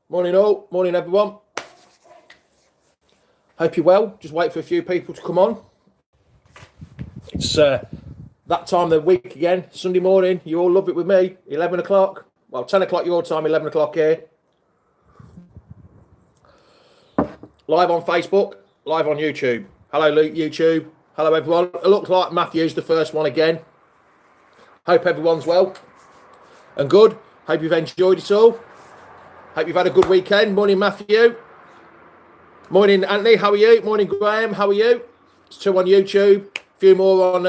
Morning all, morning everyone. Hope you're well. Just wait for a few people to come on. It's that time of the week again, Sunday morning. You all love it with me, 11 o'clock. Well, 10 o'clock your time, 11 o'clock here. Live on Facebook, live on YouTube. Hello YouTube, hello everyone. It looks like Matthew's the first one again. Hope everyone's well and good. Hope you've enjoyed it all. Hope you've had a good weekend. Morning, Matthew. Morning, Anthony. How are you? Morning, Graham. How are you? It's 2 on YouTube. A few more on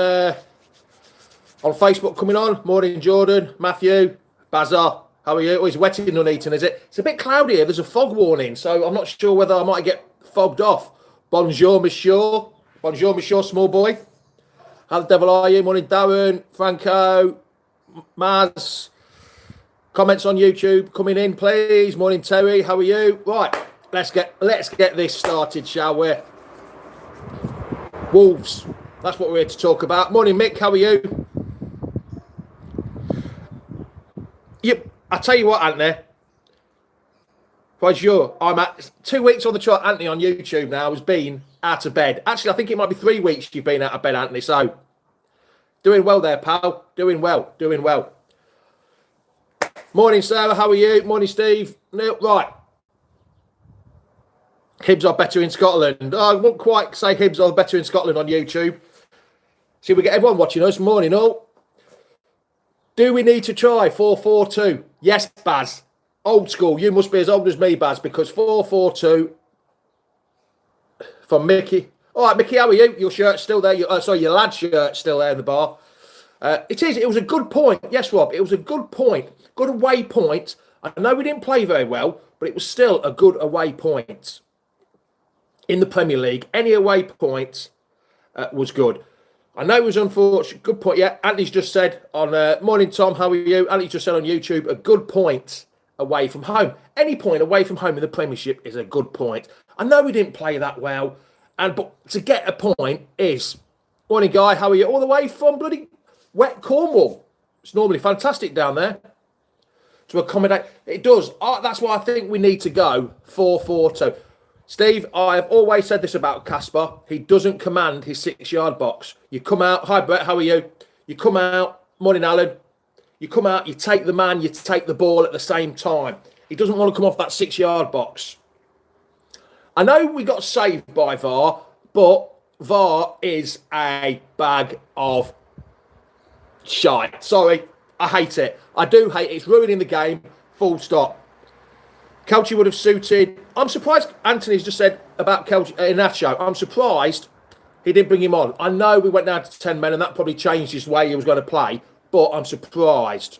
Facebook coming on. Morning, Jordan, Matthew, Bazar. How are you? Oh, it's wet in Nuneaton, is it? It's a bit cloudy here. There's a fog warning, so I'm not sure whether I might get fogged off. Bonjour, monsieur. Bonjour, monsieur, small boy. How the devil are you? Morning, Darren, Franco, Maz. Comments on YouTube coming in, please. Morning, Terry. How are you? Right, let's get this started, shall we? Wolves. That's what we're here to talk about. Morning, Mick. How are you? Yep. I tell you what, Anthony. Bonjour. I'm at 2 weeks on the trot, Anthony, on YouTube now. Has been out of bed. Actually, I think it might be 3 weeks you've been out of bed, Anthony. So, doing well there, pal. Doing well. Doing well. Morning, Sarah. How are you? Morning, Steve. No, right. Hibs are better in Scotland. I won't quite say Hibs are better in Scotland on YouTube. See, we get everyone watching us. Morning, all. Do we need to try 4-4-2? Yes, Baz. Old school. You must be as old as me, Baz, because 4-4-2 from Mickey. All right, Mickey, how are you? Your shirt's still there. Your lad's shirt's still there in the bar. It is. It was a good point. Yes, Rob. It was a good point. Good away point. I know we didn't play very well, but it was still a good away point. In the Premier League, any away point was good. I know it was unfortunate. Good point. Yeah, Anthony's just said on... morning, Tom. How are you? Anthony just said on YouTube, a good point away from home. Any point away from home in the Premiership is a good point. I know we didn't play that well, but to get a point is... Morning, Guy. How are you? All the way from bloody wet Cornwall. It's normally fantastic down there. To accommodate... It does. That's why I think we need to go 4-4-2. Steve, I have always said this about Casper. He doesn't command his 6-yard box. You come out. Hi, Brett. How are you? You come out. Morning, Alan. You come out. You take the man. You take the ball at the same time. He doesn't want to come off that 6-yard box. I know we got saved by VAR, but VAR is a bag of shite. Sorry. I hate it. I do hate it. It's ruining the game. Full stop. Kelchi would have suited. I'm surprised Anthony's just said about Kelchi in that show. I'm surprised he didn't bring him on. I know we went down to 10 men and that probably changed his way he was going to play, but I'm surprised.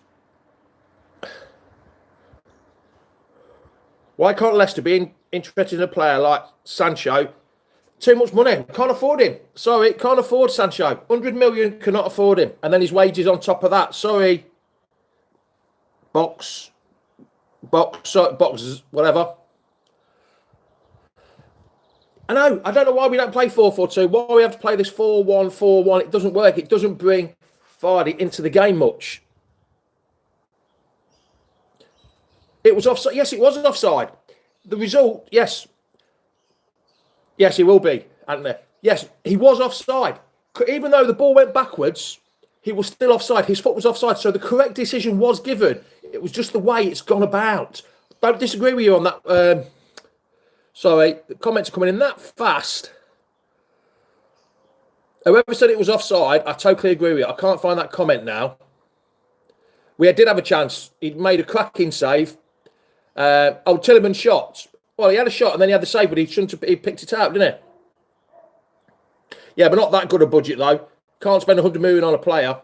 Why can't Leicester be interested in a player like Sancho? Too much money. Can't afford him. Sorry, can't afford Sancho. 100 million, cannot afford him. And then his wages on top of that. Sorry. Boxes, whatever. I know. I don't know why we don't play 4-4-2. Why we have to play this 4-1-4-1. It doesn't work. It doesn't bring Vardy into the game much. It was offside. Yes, it was an offside. The result, yes. Yes, he will be, Anthony. Yes, he was offside. Even though the ball went backwards, he was still offside. His foot was offside, so the correct decision was given. It was just the way it's gone about. Don't disagree with you on that. Sorry, the comments are coming in that fast. Whoever said it was offside, I totally agree with you. I can't find that comment now. We did have a chance. He made a cracking save. Tillman shot. Well, he had a shot and then he had the save, but he shouldn't have. He picked it out, didn't he? Yeah, but not that good a budget though. Can't spend 100 million on a player.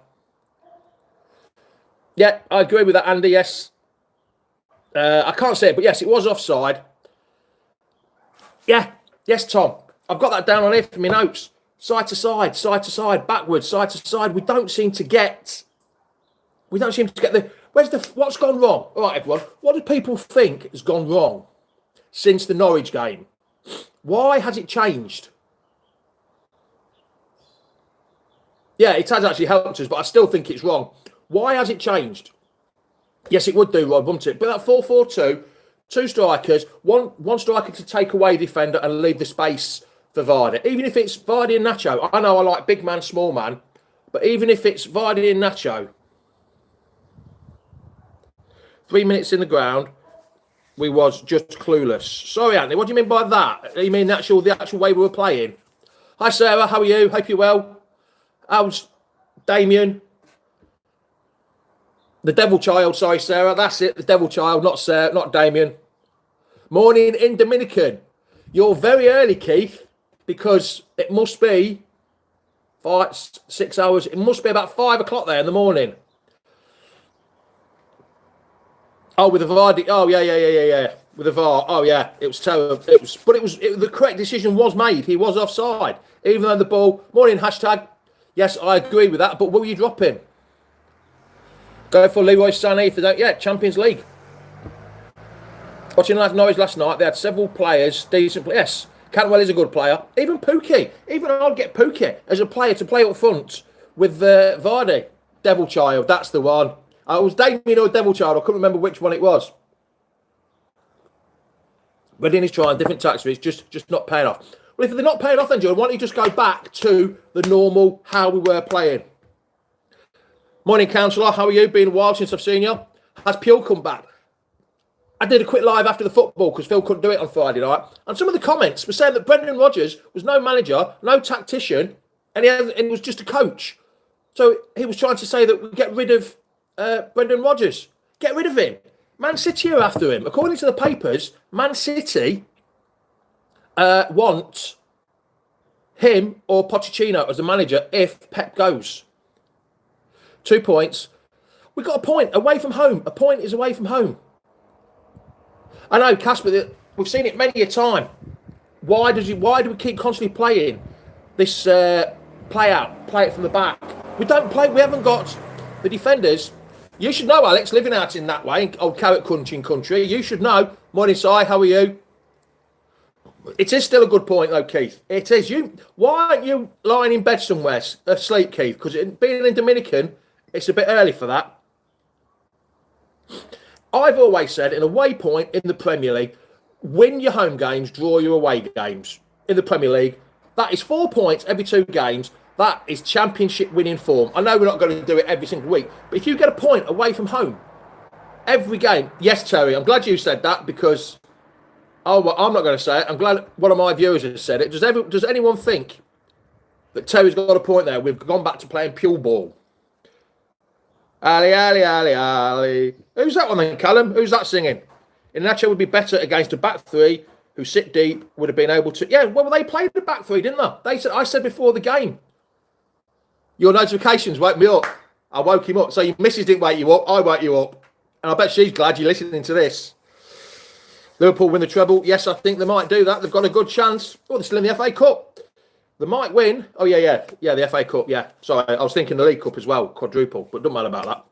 Yeah, I agree with that, Andy. Yes, I can't say it, but yes, it was offside. Yeah, yes, Tom. I've got that down on here for my notes. Side to side, backwards, side to side. We don't seem to get the. What's gone wrong? All right, everyone. What do people think has gone wrong since the Norwich game? Why has it changed? Yeah, it has actually helped us, but I still think it's wrong. Why has it changed? Yes, it would do, Rod, wouldn't it? But that 4-4-2, two strikers, one striker to take away defender and leave the space for Vardy. Even if it's Vardy and Nacho, I know I like big man, small man, but even if it's Vardy and Nacho, 3 minutes in the ground, we was just clueless. Sorry, Anthony, what do you mean by that? You mean the actual way we were playing? Hi, Sarah, how are you? Hope you're well. How's Damien? The devil child, sorry, Sarah. That's it, the devil child, not Sarah, not Damien. Morning in Dominican. You're very early, Keith, because it must be 6 hours. It must be about 5 o'clock there in the morning. Oh, with the Vardy. Oh, yeah. With the VAR. Oh, yeah. It was terrible. The correct decision was made. He was offside. Even though the ball. Morning, hashtag. Yes, I agree with that. But will you drop him? Go for Leroy Sané if they don't. Yeah, Champions League. Watching Norwich last night, they had several players, decent players. Yes, Cantwell is a good player. Even Pookie. Even I'd get Pookie as a player to play up front with Vardy. Devil Child, that's the one. It was Damien or Devil Child. I couldn't remember which one it was. Reading is trying different tactics. Just not paying off. Well, if they're not paying off, then Joe, why don't you just go back to the normal how we were playing? Morning, counsellor. How are you? Been a while since I've seen you. Has Pure come back? I did a quick live after the football because Phil couldn't do it on Friday night. And some of the comments were saying that Brendan Rodgers was no manager, no tactician, and he was just a coach. So he was trying to say that we get rid of Brendan Rodgers. Get rid of him. Man City are after him. According to the papers, Man City want him or Pochettino as the manager if Pep goes. 2 points. We got a point away from home. A point is away from home. I know, Casper, we've seen it many a time. Why do we keep constantly playing this play it from the back? We haven't got the defenders. You should know, Alex, living out in that way, old carrot crunching country. You should know. Morning, Si, how are you? It is still a good point, though, Keith. It is. Why aren't you lying in bed somewhere asleep, Keith? Because being in Dominican, it's a bit early for that. I've always said, in a waypoint in the Premier League, win your home games, draw your away games. In the Premier League, that is 4 points every 2 games. That is championship winning form. I know we're not going to do it every single week, but if you get a point away from home, every game. Yes, Terry, I'm glad you said that because, I'm not going to say it. I'm glad one of my viewers has said it. Does anyone think that Terry's got a point there? We've gone back to playing pure ball. Ali, Ali, Ali, Ali. Who's that one then, Callum? Who's that singing? Inacho would be better against a back three who sit deep, would have been able to... Yeah, well, they played the back three, didn't they? I said before the game. Your notifications woke me up. I woke him up. So your missus didn't wake you up. I woke you up. And I bet she's glad you're listening to this. Liverpool win the treble. Yes, I think they might do that. They've got a good chance. Oh, they're still in the FA Cup. They might win. Oh, yeah, the FA Cup, yeah. Sorry, I was thinking the League Cup as well, quadruple, but doesn't matter about that.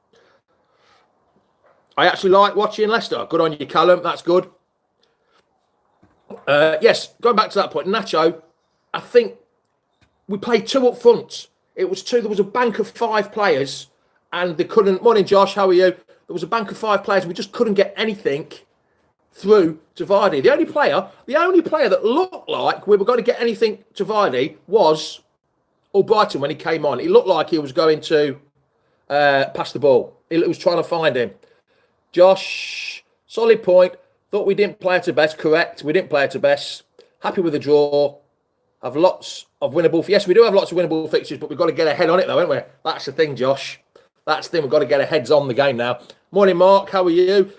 I actually like watching Leicester. Good on you, Callum. That's good. Yes, going back to that point, Nacho, I think we played 2 up front. It was 2. There was a bank of 5 players, and they couldn't... Morning, Josh. How are you? There was a bank of 5 players, and we just couldn't get anything through to Vardy. The only player that looked like we were going to get anything to Vardy was Albrighton when he came on. He looked like he was going to pass the ball. He was trying to find him. Josh, solid point. Thought we didn't play to best. Correct. We didn't play to best. Happy with the draw. Have lots of winnable... Yes, we do have lots of winnable fixtures, but we've got to get ahead on it though, haven't we? That's the thing, Josh. That's the thing. We've got to get ahead on the game now. Morning, Mark. How are you?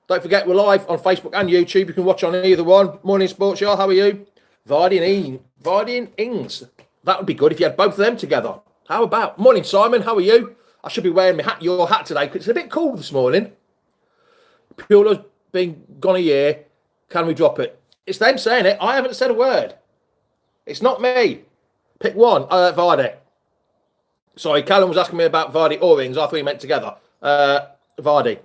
Don't forget, we're live on Facebook and YouTube. You can watch on either one. Morning, Sports Show. How are you? Vardy and Ings. That would be good if you had both of them together. How about? Morning, Simon. How are you? I should be wearing your hat today because it's a bit cold this morning. Pure's been gone a year. Can we drop it? It's them saying it. I haven't said a word. It's not me. Pick one. Vardy. Sorry, Callum was asking me about Vardy or Ings. I thought he meant together. Vardy.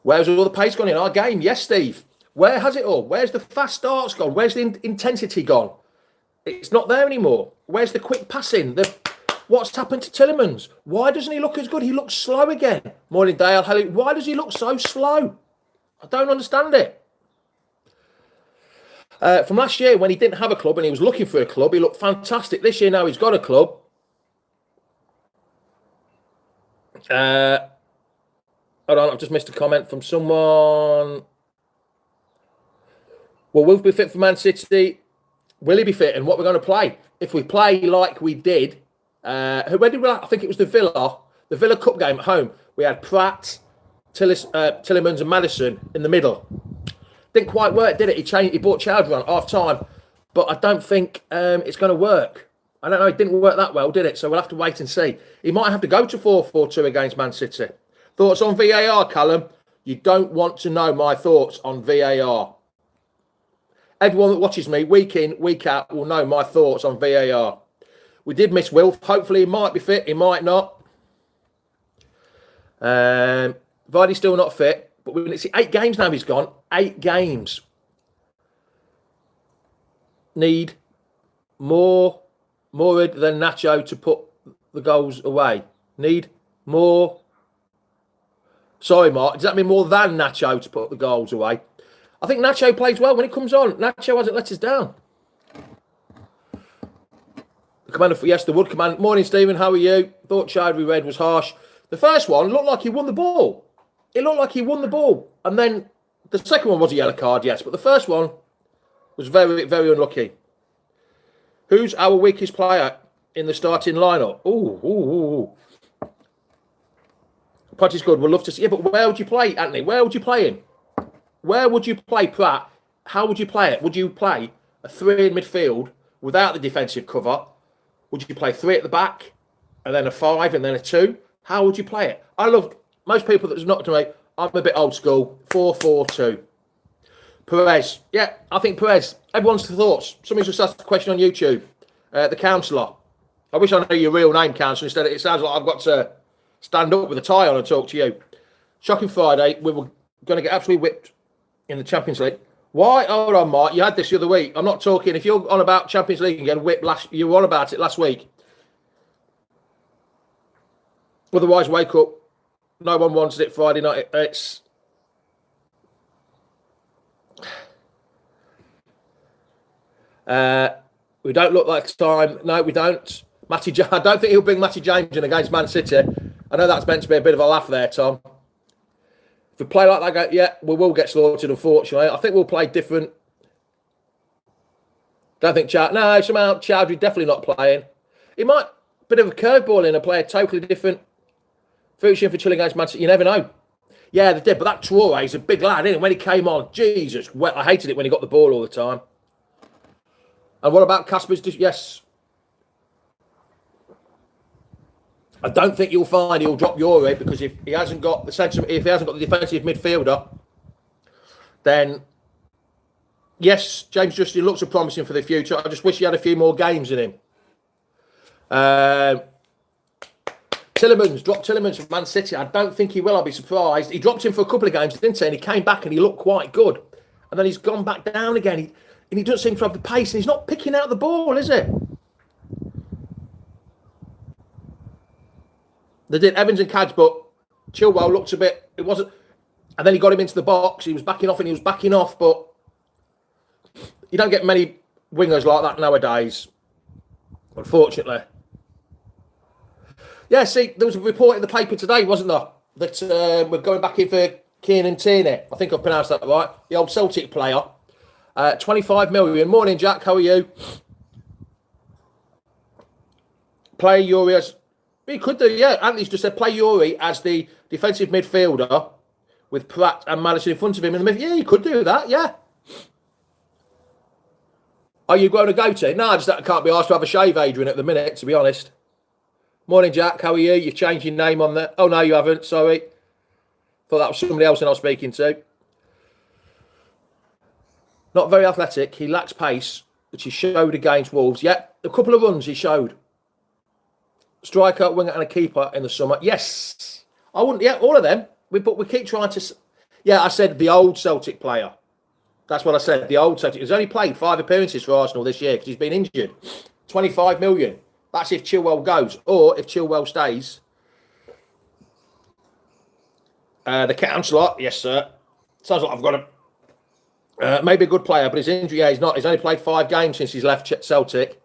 Where's all the pace gone in our game? Yes, Steve. Where has it all? Where's the fast starts gone? Where's the intensity gone? It's not there anymore. Where's the quick passing? What's happened to Tielemans? Why doesn't he look as good? He looks slow again. Morning, Dale. Hello. Why does he look so slow? I don't understand it. From last year, when he didn't have a club and he was looking for a club, he looked fantastic. This year, now he's got a club. Hold on, I've just missed a comment from someone. Will Wolf be fit for Man City? Will he be fit? And what we're going to play? If we play like we did, where did we? I think it was the Villa Cup game at home. We had Pratt, Tielemans, and Maddison in the middle. Didn't quite work, did it? He brought Chowdhury on at half time, but I don't think it's going to work. I don't know. It didn't work that well, did it? So we'll have to wait and see. He might have to go to 4-4-2 against Man City. Thoughts on VAR, Callum? You don't want to know my thoughts on VAR. Everyone that watches me week in, week out will know my thoughts on VAR. We did miss Wilf. Hopefully he might be fit. He might not. Vardy's still not fit. But we're going to see 8 games now he's gone. 8 games. Need more than Nacho to put the goals away. Need more. Sorry, Mark. Does that mean more than Nacho to put the goals away? I think Nacho plays well when he comes on. Nacho hasn't let us down. The commander for yes, the Wood command. Morning, Stephen. How are you? Thought Chowdhury Red was harsh. The first one looked like he won the ball. It looked like he won the ball. And then the second one was a yellow card, yes. But the first one was very, very unlucky. Who's our weakest player in the starting lineup? Ooh. Pratt is good. We'd love to see. Yeah, but where would you play, Anthony? Where would you play him? Where would you play Pratt? How would you play it? Would you play a 3 in midfield without the defensive cover? Would you play 3 at the back and then a 5 and then a 2? How would you play it? I love... Most people that's not to me, I'm a bit old school. 4-4-2. Perez. Yeah, I think Perez. Everyone's thoughts. Somebody's just asked a question on YouTube. The counsellor. I wish I knew your real name, counsellor. Instead, it sounds like I've got to stand up with a tie on and talk to you. Shocking Friday. We were going to get absolutely whipped in the Champions League. Why? Hold on, Mark. You had this the other week. I'm not talking. If you're on about Champions League and getting whipped you were on about it last week. Otherwise, wake up. No one wanted it Friday night. It's... we don't look like time. No, we don't. I don't think he'll bring Matty James in against Man City. I know that's meant to be a bit of a laugh there, Tom. If we play like that, yeah, we will get slaughtered, unfortunately. I think we'll play different. Don't think somehow Chowdhury definitely not playing. He might, bit of a curveball in and play a totally different future for chilling against Man City. You never know. Yeah, they did, but that Traore is a big lad, isn't it? When he came on, Jesus, well, I hated it when he got the ball all the time. And what about Kasper's? Yes. I don't think you'll find he'll drop Yuri because if he hasn't got the defensive midfielder, then yes, James Justin looks promising for the future. I just wish he had a few more games in him. Dropped Tielemans from Man City. I don't think he will. I'll be surprised. He dropped him for a couple of games, didn't he? And he came back and he looked quite good. And then he's gone back down again. He doesn't seem to have the pace and he's not picking out the ball, is it? They did Evans and Cads, but Chilwell looked a bit... It wasn't... And then he got him into the box. He was backing off and he was backing off, but you don't get many wingers like that nowadays, unfortunately. Yeah, see, there was a report in the paper today, wasn't there, that we're going back in for Kieran Tierney. I think I've pronounced that right. The old Celtic player. 25 million. Morning, Jack. How are you? Play Yuri as... He could do, yeah. Anthony's just said play Yuri as the defensive midfielder with Pratt and Maddison in front of him in the middle. Yeah, you could do that, yeah. Are you going to go to? No, I can't be asked to have a shave, Adrian, at the minute, to be honest. Morning, Jack. How are you? You've changed your name on there. Oh, no, you haven't. Sorry. Thought that was somebody else I was speaking to. Not very athletic. He lacks pace, which he showed against Wolves. Yeah, a couple of runs he showed. Striker, winger, and a keeper in the summer. Yes. I wouldn't, yeah, all of them. But we keep trying to... Yeah, I said the old Celtic player. That's what I said, the old Celtic. He's only played 5 appearances for Arsenal this year because he's been injured. 25 million. That's if Chilwell goes, or if Chilwell stays. The councillor, yes, sir. Sounds like I've got a maybe a good player, but his injury, yeah, he's not. He's only played 5 games since he's left Celtic.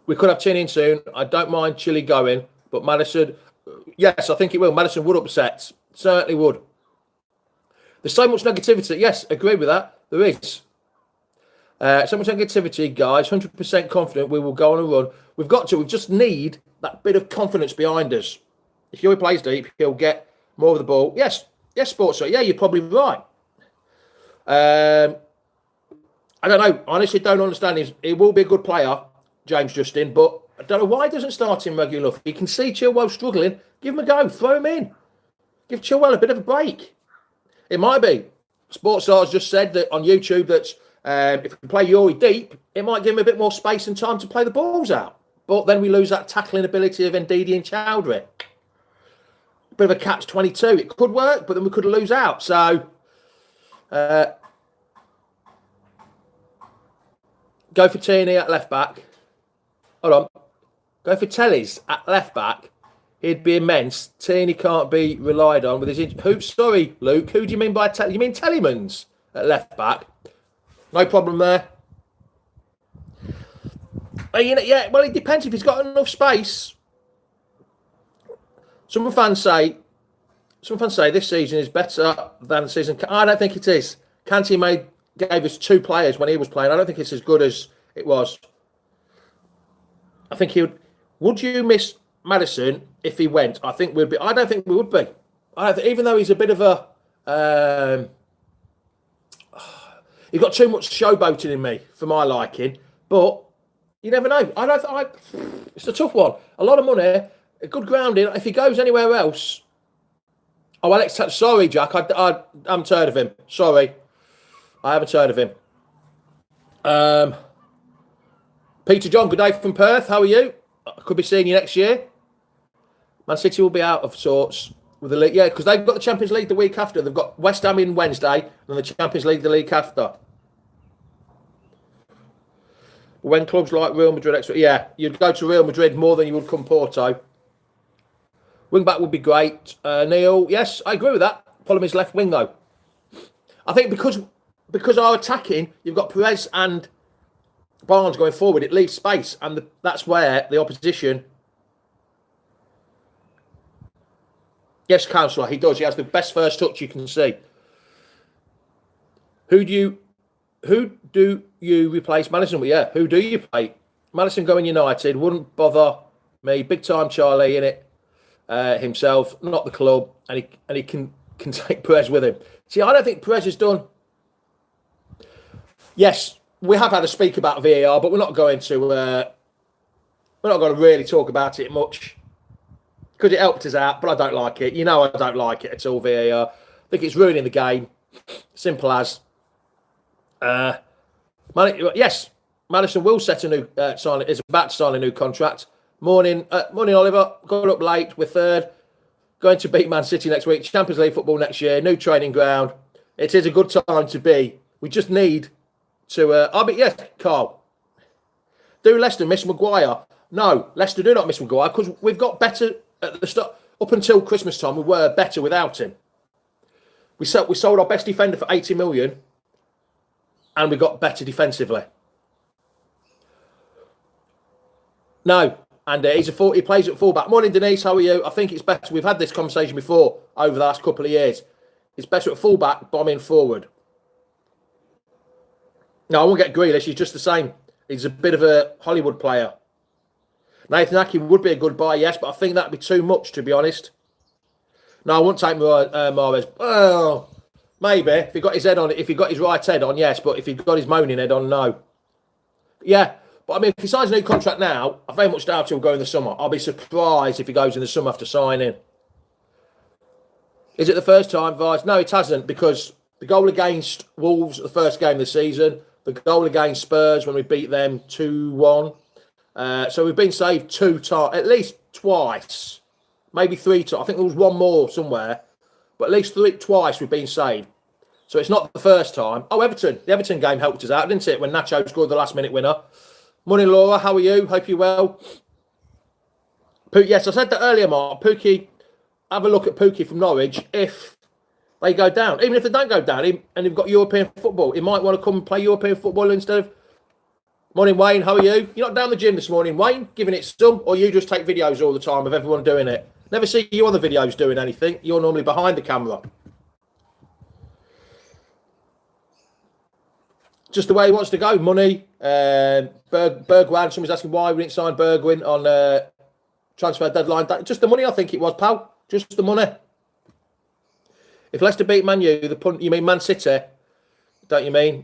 We could have Tin in soon. I don't mind Chile going, but Maddison, yes, I think it will. Maddison would upset. Certainly would. There's so much negativity. Yes, agree with that. There is. So much negativity, guys. 100% confident we will go on a run. We've got to. We just need that bit of confidence behind us. If Huey plays deep, he'll get more of the ball. Yes, Sports. So yeah, you're probably right. I don't know. Honestly, don't understand. He will be a good player, James Justin, but I don't know why he doesn't start him regular enough. You can see Chilwell struggling. Give him a go. Throw him in. Give Chilwell a bit of a break. It might be. Sports Stars just said that on YouTube that if we play Yuri deep, it might give him a bit more space and time to play the balls out. But then we lose that tackling ability of Ndidi and Chowdhury. Bit of a catch-22. It could work, but then we could lose out. So, go for Tierney at left-back. Hold on. Go for Tellys at left-back. He'd be immense. Tierney can't be relied on with his... Sorry, Luke. Who do you mean by... You mean Tellemans at left-back? No problem there. Yeah, well, it depends if he's got enough space. Some fans say this season is better than the season. I don't think it is. Kante gave us 2 players when he was playing. I don't think it's as good as it was. I think he would. Would you miss Maddison if he went? I think we'd be. I don't think we would be. Even though he's a bit of a. He's got too much showboating in me for my liking, but you never know. It's a tough one. A lot of money. A good grounding. If he goes anywhere else... Oh, Alex... Sorry, Jack. I haven't heard of him. Sorry. I haven't heard of him. Peter John, good day from Perth. How are you? I could be seeing you next year. Man City will be out of sorts with the league. Yeah, because they've got the Champions League the week after. They've got West Ham in Wednesday and the Champions League the week after. When clubs like Real Madrid... Yeah, you'd go to Real Madrid more than you would come Porto. Wing back would be great. Neil, yes, I agree with that. Problem is left wing though. I think because our attacking, you've got Perez and Barnes going forward. It leaves space, and that's where the opposition. Yes, Councillor, he does. He has the best first touch you can see. Who do you replace Maddison with? Yeah, who do you play? Maddison going United wouldn't bother me. Big time Charlie in it. Himself, not the club, and he can take Perez with him. See, I don't think Perez has done. Yes, we have had a speak about VAR, but we're not going to really talk about it much because it helped us out. But I don't like it. You know, I don't like it at all. VAR. I think it's ruining the game. Simple as. Yes, Maddison will set a new sign. Is about to sign a new contract. Morning, Oliver. Got up late. We're third. Going to beat Man City next week. Champions League football next year. New training ground. It is a good time to be. We just need to. Yes, Carl. Do Leicester miss Maguire? No, Leicester do not miss Maguire because we've got better at the start. Up until Christmas time, we were better without him. We sold our best defender for 80 million, and we got better defensively. No. And he plays at fullback. Morning, Denise. How are you? I think it's better. We've had this conversation before over the last couple of years. It's better at fullback, bombing forward. No, I won't get Grealish. He's just the same. He's a bit of a Hollywood player. Nathan Ake would be a good buy, yes, but I think that'd be too much, to be honest. No, I wouldn't take Mahrez. Oh, maybe if he got his head on it. If he got his right head on, yes. But if he got his moaning head on, no. Yeah. But I mean, if he signs a new contract now, I very much doubt he'll go in the summer. I'll be surprised if he goes in the summer after signing. Is it the first time, Vice? No, it hasn't, because the goal against Wolves, the first game of the season, the goal against Spurs when we beat them 2-1. So we've been saved 2 times, at least twice, maybe 3 times. I think there was one more somewhere, but at least twice we've been saved. So it's not the first time. Oh, Everton. The Everton game helped us out, didn't it? When Nacho scored the last minute winner. Morning, Laura. How are you? Hope you're well. Yes, I said that earlier, Mark. Pookie, have a look at Pookie from Norwich. If they go down, even if they don't go down, and you've got European football, he might want to come and play European football instead of. Morning, Wayne. How are you? You're not down the gym this morning, Wayne, giving it some, or you just take videos all the time of everyone doing it? Never see you on the videos doing anything. You're normally behind the camera. Just the way he wants to go. Money. Bergwijn. Somebody's asking why we didn't sign Bergwijn on transfer deadline. Just the money, I think it was, pal. Just the money. If Leicester beat Man U, you mean Man City, don't you mean?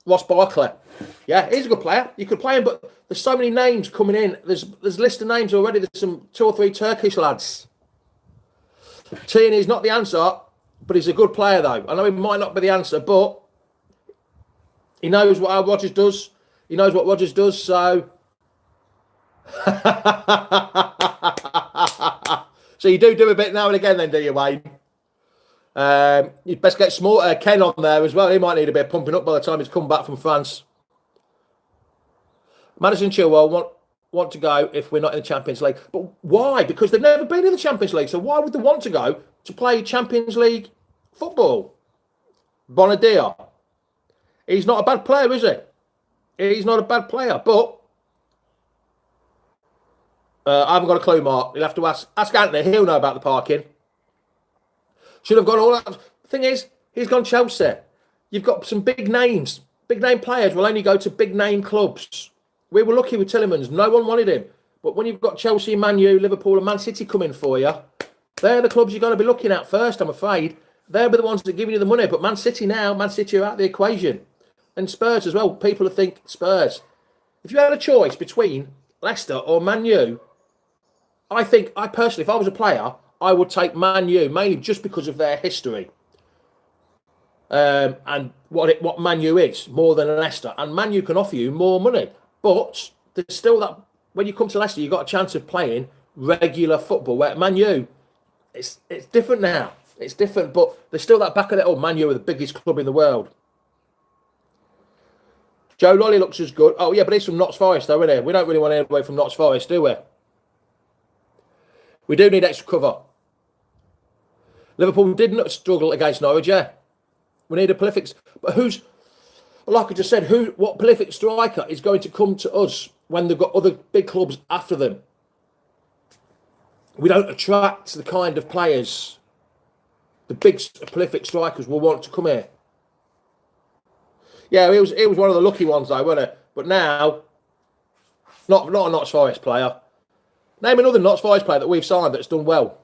Ross Barkley. Yeah, he's a good player. You could play him, but there's so many names coming in. There's a list of names already. There's some 2 or 3 Turkish lads. Tierney's not the answer, but he's a good player, though. I know he might not be the answer, but he knows how Rodgers does. He knows what Rodgers does, so... So you do a bit now and again then, do you, Wayne? You'd best get Ken on there as well. He might need a bit of pumping up by the time he's come back from France. Madison Chilwell want to go if we're not in the Champions League. But why? Because they've never been in the Champions League. So why would they want to go to play Champions League football? Bonadia. He's not a bad player, is he? He's not a bad player. But I haven't got a clue, Mark. You'll have to ask Anthony. He'll know about the parking. Should have gone all that. The thing is, he's gone Chelsea. You've got some big names. Big name players will only go to big name clubs. We were lucky with Tielemans. No one wanted him. But when you've got Chelsea, Man U, Liverpool and Man City coming for you, they're the clubs you're going to be looking at first, I'm afraid. They'll be the ones that are giving you the money. But Man City are out of the equation. And Spurs as well. People think Spurs. If you had a choice between Leicester or Man U, I personally, if I was a player, I would take Man U, mainly just because of their history. And what Man U is, more than Leicester. And Man U can offer you more money. But there's still that, when you come to Leicester, you've got a chance of playing regular football. Where Man U, it's different now. It's different, but there's still that back of that, Man U are the biggest club in the world. Joe Lolly looks as good. Oh, yeah, but he's from Notts Forest, though, isn't he? We don't really want to get away from Notts Forest, do we? We do need extra cover. Liverpool didn't struggle against Norwich, yeah. We need a prolific... But like I just said, what prolific striker is going to come to us when they've got other big clubs after them? We don't attract the kind of players the big prolific strikers will want to come here. Yeah, he was one of the lucky ones, though, wasn't he? But now, not a Notts Forest player. Name another Notts Forest player that we've signed that's done well.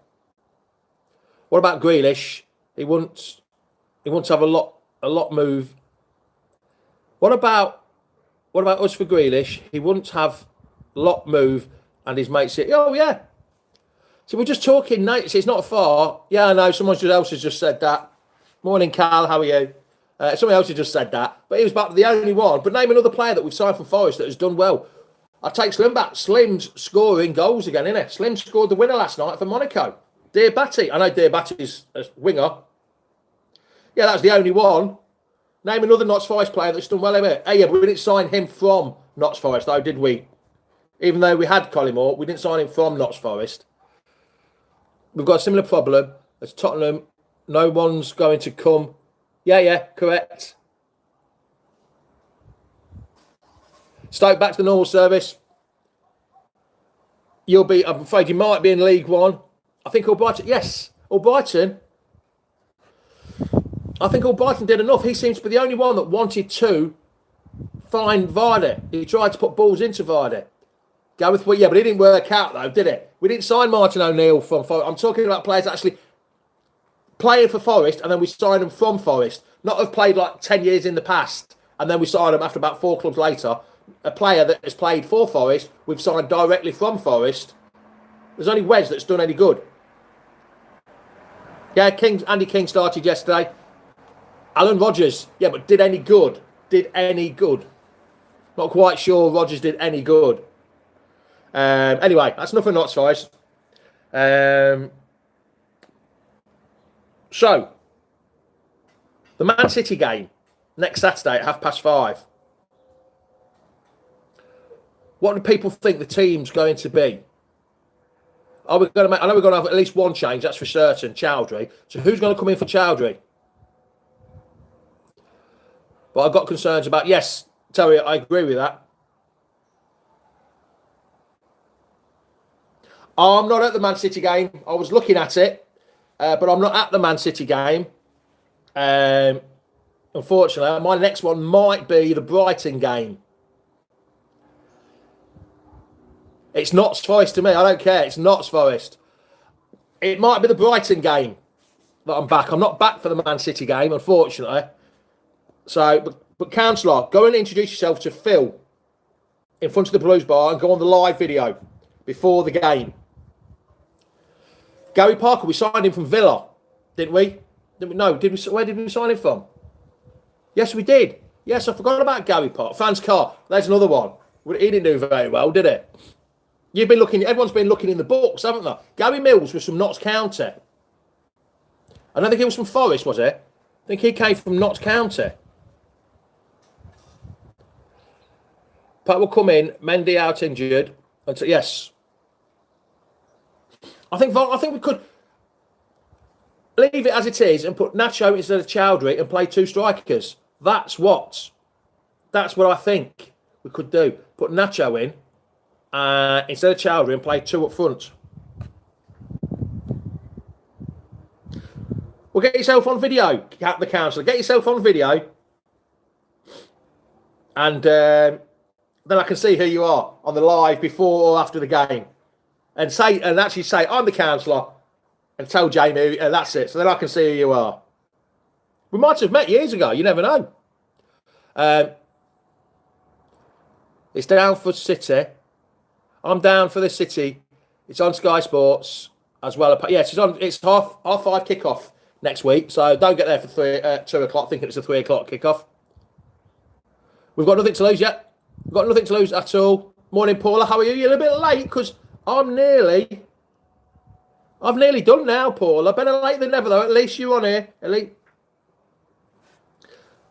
What about Grealish? He wants to have a lot move. What about us for Grealish? He wants to have a lot move, and his mate said, "Oh yeah." So we're just talking, Nate. It's not far. Yeah, I know. Someone else has just said that. Morning, Cal. How are you? Someone else has just said that, but he was about the only one. But name another player that we've signed from Forest that has done well. I take Slim back. Slim's scoring goals again, isn't it? Slim scored the winner last night for Monaco. Diabate. I know Diabate's a winger. Yeah, that's the only one. Name another Notts Forest player that's done well here. Hey, yeah, but we didn't sign him from Notts Forest, though, did we? Even though we had Collymore, we didn't sign him from Notts Forest. We've got a similar problem as Tottenham. No one's going to come. Yeah, correct. Stoke back to the normal service. I'm afraid you might be in League One. I think Albrighton, yes. Albrighton. I think Albrighton did enough. He seems to be the only one that wanted to find Vardy. He tried to put balls into Vardy. But it didn't work out, though, did it? We didn't sign Martin O'Neill from Forest. I'm talking about players actually playing for Forest, and then we signed them from Forest. Not have played like 10 years in the past, and then we signed them after about 4 clubs later. A player that has played for Forest, we've signed directly from Forest. There's only Wes that's done any good. Yeah, Andy King started yesterday. Alan Rodgers, yeah, but did any good? Not quite sure Rodgers did any good. Anyway, that's enough for Notts Forest. So, the Man City game next Saturday at 5:30. What do people think the team's going to be? Are we going to make? I know we're going to have at least one change. That's for certain. Chowdhury. So who's going to come in for Chowdhury? But I've got concerns about. Yes, Terry, I agree with that. I'm not at the Man City game. I was looking at it, but I'm not at the Man City game. Unfortunately, my next one might be the Brighton game. It's Notts Forest to me. I don't care. It's Notts Forest. It might be the Brighton game that I'm back. I'm not back for the Man City game, unfortunately. So, but Councillor, go and introduce yourself to Phil in front of the Blues Bar and go on the live video before the game. Gary Parker, we signed him from Villa, didn't we? No, did we? Where did we sign him from? Yes, we did. Yes, I forgot about Gary Parker. Franz Carr, there's another one. He didn't do very well, did he? You've been looking. Everyone's been looking in the books, haven't they? Gary Mills was from Notts County. I don't think he was from Forest, was he? I think he came from Notts County. Pat will come in. Mendy out injured. And so, yes, I think we could leave it as it is and put Nacho instead of Chowdhury and play two strikers. That's what I think we could do. Put Nacho in instead of Chowdhury and play two up front. Well, get yourself on video, the councillor. Get yourself on video, and then I can see who you are on the live before or after the game, and actually say I'm the councillor, and tell Jamie that's it. So then I can see who you are. We might have met years ago. You never know. It's down for City. I'm down for the City. It's on Sky Sports as well. Yes, it's on. It's half 5 kickoff next week. So don't get there for 2 o'clock thinking it's a 3 o'clock kickoff. We've got nothing to lose yet. We've got nothing to lose at all. Morning, Paula. How are you? You're a little bit late because I've nearly done now, Paula. Better late than never, though. At least you're on here.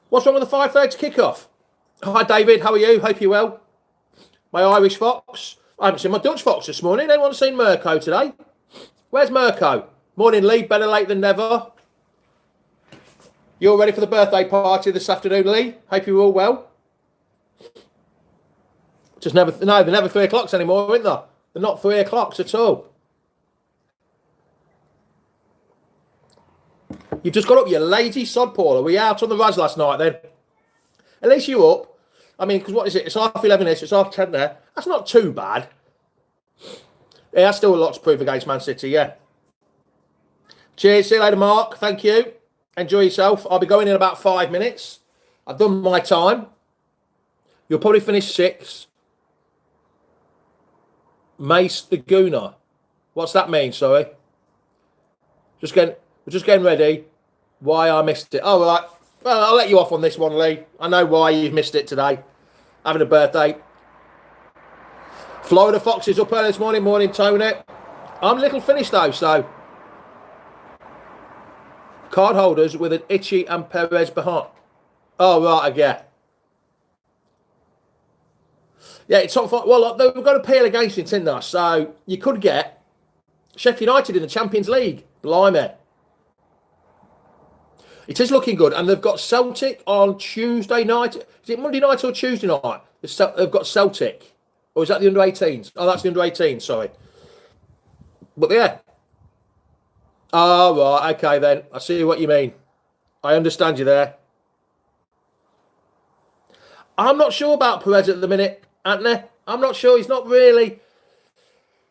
What's wrong with the 5:30 kickoff? Hi, David. How are you? Hope you're well. My Irish Fox. I haven't seen my Dutch Fox this morning. Anyone seen Mirko today? Where's Mirko? Morning, Lee. Better late than never. You all ready for the birthday party this afternoon, Lee? Hope you're all well. They're never 3 o'clocks anymore, aren't they? They're not 3 o'clocks at all. You've just got up, you lazy sod, Paula. Were you out on the Raz last night then? At least you're up. I mean, because what is it? It's 11:30, so it's 10:30 there. That's not too bad. Yeah, that's still a lot to prove against Man City, yeah. Cheers. See you later, Mark. Thank you. Enjoy yourself. I'll be going in about 5 minutes. I've done my time. You'll probably finish 6. Mace the Gooner. What's that mean, sorry? We're just getting ready. Why I missed it. Oh, right. Well, I'll let you off on this one, Lee. I know why you've missed it today. Having a birthday. Florida Foxes up early this morning. Morning, Tony. I'm a little finished, though, so. Card holders with an Itchy and Perez behind. Oh, right, yeah. Yeah, it's top 5. Well, we've got a appeal against it, isn't there? So you could get Sheffield United in the Champions League. Blimey. It is looking good. And they've got Celtic on Tuesday night. Is it Monday night or Tuesday night? They've got Celtic. Or is that the under-18s? Oh, that's the under-18s, sorry. But yeah. Oh, right. Okay, then. I see what you mean. I understand you there. I'm not sure about Perez at the minute, Anthony. I'm not sure. He's not really...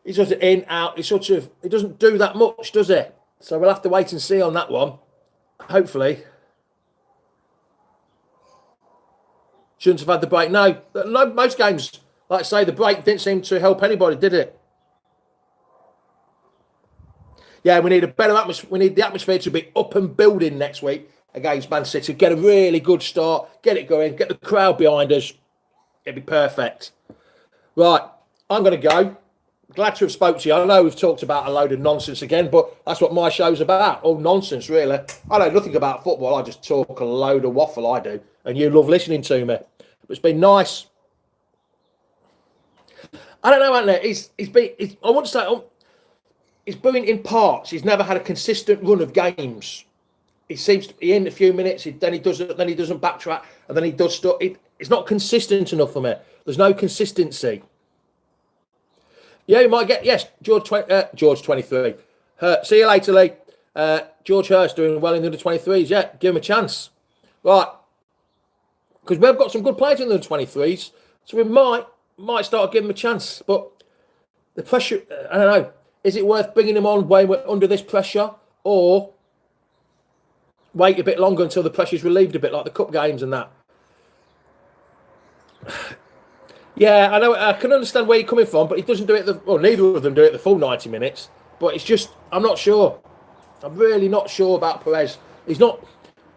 He's sort of in, out. He doesn't do that much, does he? So we'll have to wait and see on that one. Hopefully. Shouldn't have had the break. No, most games, like I say, the break didn't seem to help anybody, did it? Yeah, we need a better atmosphere. We need the atmosphere to be up and building next week against Man City. Get a really good start. Get it going. Get the crowd behind us. It'd be perfect. Right, I'm going to go. Glad to have spoke to you. I know we've talked about a load of nonsense again, but that's what my show's about. All nonsense, really. I know nothing about football. I just talk a load of waffle, I do. And you love listening to me. But it's been nice. I don't know, Anthony. I want to say, he's brilliant in parts. He's never had a consistent run of games. He seems to be in a few minutes, then he doesn't backtrack, and then he does stuff. It's not consistent enough for me. There's no consistency. Yeah, you might get, yes, George 23. See you later, Lee. George Hurst doing well in the under-23s. Yeah, give him a chance. Right. Because we've got some good players in the under-23s, so we might start giving him a chance. But the pressure, I don't know. Is it worth bringing him on when we're under this pressure, or wait a bit longer until the pressure's relieved a bit, like the cup games and that? Yeah, I know. I can understand where you're coming from, but he doesn't do it. Neither of them do it the full 90 minutes. But it's just, I'm not sure. I'm really not sure about Perez. He's not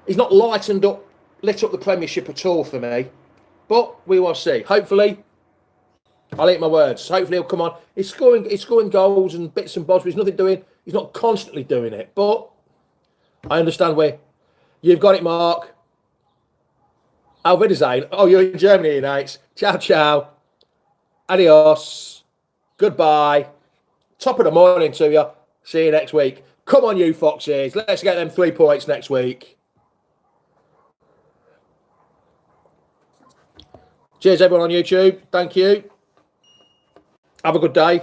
lit up the Premiership at all for me. But we will see. Hopefully, I'll eat my words. Hopefully, he'll come on. He's scoring goals and bits and bobs, but he's not constantly doing it. But I understand where you've got it, Mark. Auf Wiedersehen. Oh, you're in Germany, mates. Ciao, ciao. Adios. Goodbye. Top of the morning to you. See you next week. Come on, you Foxes. Let's get them 3 points next week. Cheers, everyone on YouTube. Thank you. Have a good day.